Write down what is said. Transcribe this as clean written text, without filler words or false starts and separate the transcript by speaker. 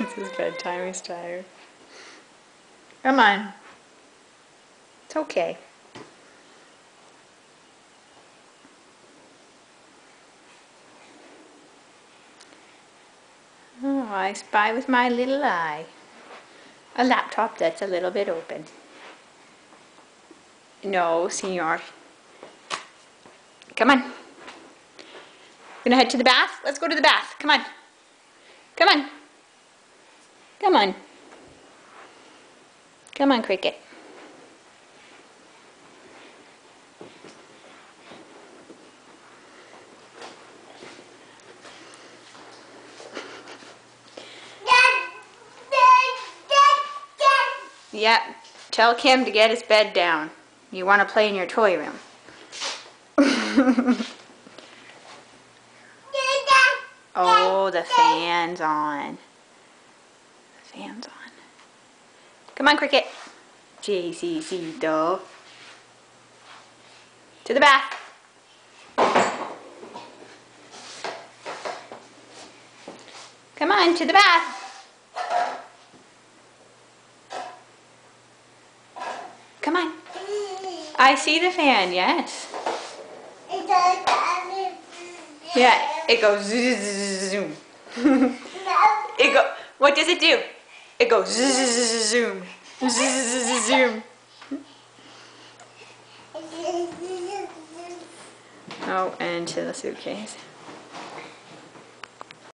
Speaker 1: It's his bedtime, he's tired. Come on. It's okay. Oh, I spy with my little eye a laptop that's a little bit open. No, senor. Come on. Gonna head to the bath? Let's go to the bath. Come on. Come on. Come on. Come on, Cricket. Yeah, tell Kim to get his bed down. You want to play in your toy room. Oh, the fan's on. The fan's on. Come on, Cricket. JCCito. To the bath. Come on, to the bath. Come on. I see the fan, yes. Yeah, it goes zoom. It go. What does it do? It goes zoom. Zoom. Oh, and to the suitcase.